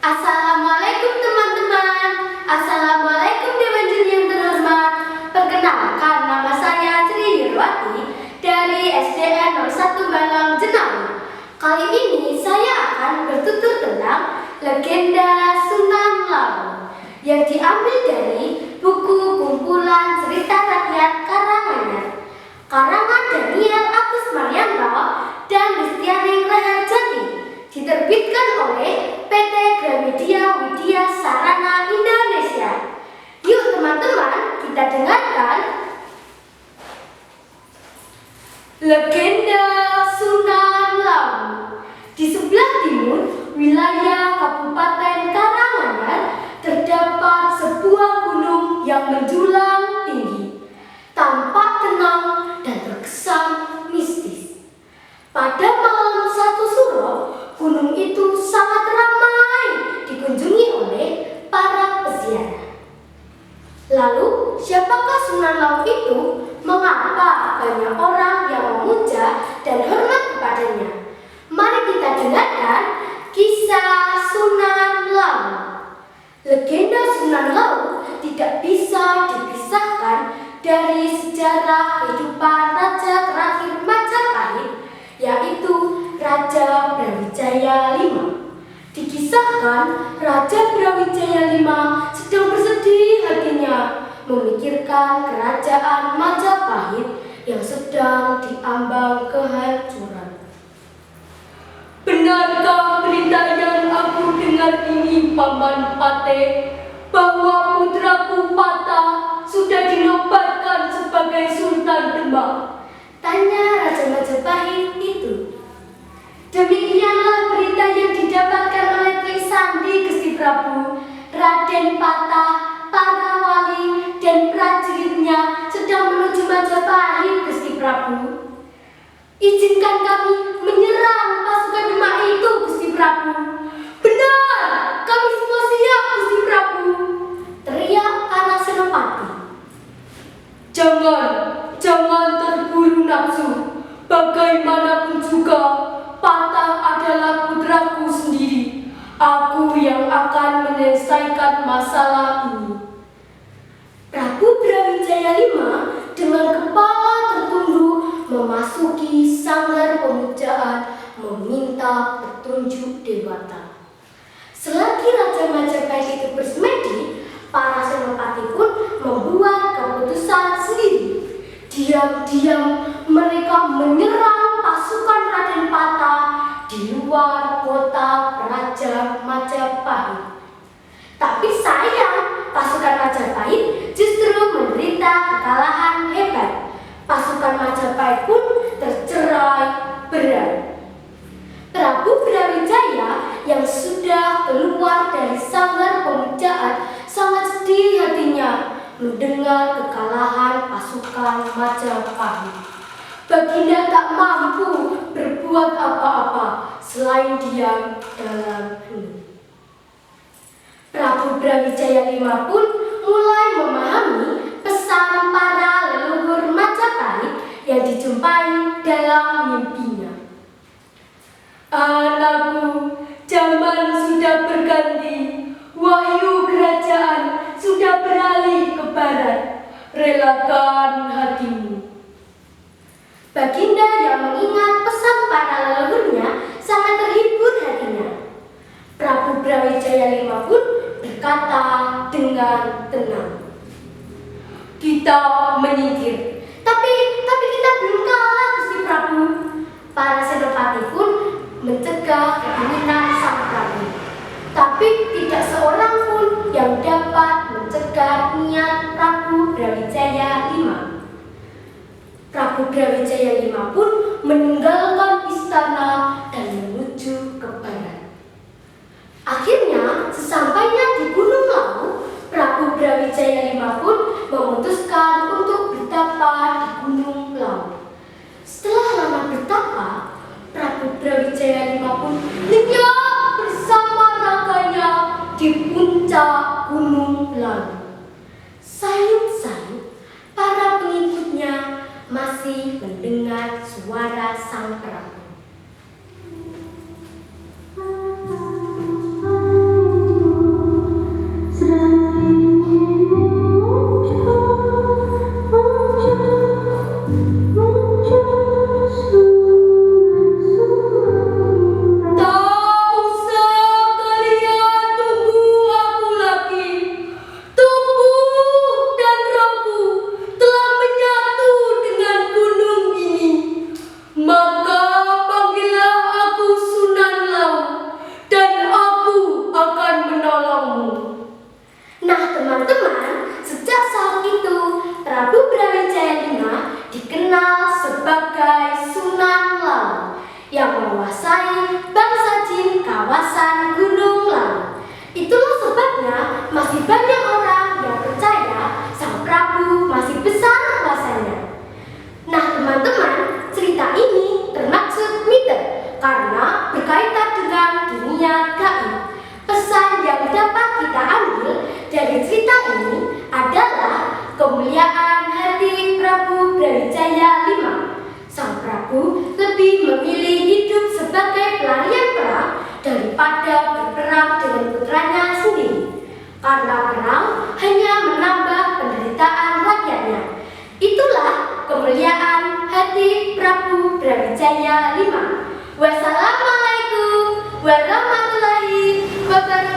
Assalamualaikum teman-teman. Assalamualaikum Dewan Juri yang terhormat. Perkenalkan, nama saya Sri Yurwati dari SDN 01 Balang Jenawi. Kali ini saya akan bertutur tentang legenda Sunan Lawu yang diambil dari buku kumpulan cerita rakyat Karanganyar, karangan Daniel Agus Marianto dan Listianing Raharjati, diterbitkan oleh PT Gramedia Widya Sarana Indonesia. Yuk teman-teman, kita dengarkan legenda Sunan Lawu. Di sebelah timur wilayah Kabupaten Karanganyar terdapat sebuah gunung yang menjulang tinggi, tampak tenang dan terkesan mistis. Pada malam satu suro, gunung itu sangat ramai dikunjungi oleh para peziarah. Lalu, siapakah Sunan Lawu itu? Mengapa banyak orang yang memuja dan hormat kepadanya? Mari kita dengarkan kisah Sunan Lawu. Legenda Sunan Lawu tidak bisa dipisahkan dari sejarah kehidupan raja terakhir Majapahit, yaitu Raja Brawijaya V. Dikisahkan Raja Brawijaya V sedang bersedih hatinya memikirkan kerajaan Majapahit yang sedang diambang kehancuran. Benarkah berita yang aku dengar ini, Paman Pate, bahwa putraku Patah sudah dinobatkan sebagai Sultan Demak? Tanya Raja Majapahit itu. Demikianlah berita yang didapatkan oleh Tri Sandi, Gusti Prabu. Raden Patah, para wali dan prajuritnya sedang menuju Majapahit, Gusti Prabu. Izinkan kami menyerang pasukan Demak itu, Gusti Prabu. Benar, kami semua siap, Gusti Prabu, teriak para senopati. Jangan terburu nafsu. Bagaimanapun juga, Patah adalah putraku sendiri. Aku yang akan menyelesaikan masalah ini. Prabu Brawijaya V dengan kepala tertunduk memasuki sanggar pemujaan meminta petunjuk dewata. Selagi Raja Majapahit itu bersemedi, para senopati pun membuat keputusan sendiri. Diam-diam mereka menyerang pasukan Raden Patah di luar kota Raja Majapahit. Tapi sayang, pasukan Majapahit justru menderita kekalahan hebat. Pasukan Majapahit pun tercerai berai. Prabu Brawijaya yang sudah keluar dari sanggar pemujaan sangat sedih hatinya mendengar kekalahan pasukan Majapahit. Baginda tak mampu berbuat apa-apa selain diam dalam hening. Prabu Brawijaya V pun mulai memahami pesan para leluhur Majapahit yang dijumpai dalam mimpinya. Anakku, zaman sudah berganti. Wahyu kerajaan sudah beralih ke barat. Relakan hatimu. Baginda yang mengingat pesan para leluhurnya sangat terhibur hatinya. Prabu Brawijaya V pun berkata dengan tenang, "Kita menyingkir, tapi kita belum kalah, Gusti Prabu." Para senopati pun mencegah keinginan sang Prabu, tapi tidak seorang pun yang dapat mencegah niat Prabu Brawijaya V. Prabu Brawijaya V pun meninggalkan istana dan menuju ke barat. Akhirnya, sesampainya di Gunung Lawu, Prabu Brawijaya V pun memutuskan untuk bertapa di Gunung Lawu. Setelah lama bertapa, Prabu Brawijaya V pun lenyap bersama raganya di puncak Gunung Lawu. Sayup-sayup, para pengikutnya masih mendengar suara sang prabu. daripada berperang dengan putranya sendiri. Karena perang hanya menambah penderitaan rakyatnya. Itulah kemuliaan hati Prabu Brawijaya V. Wassalamualaikum warahmatullahi wabarakatuh.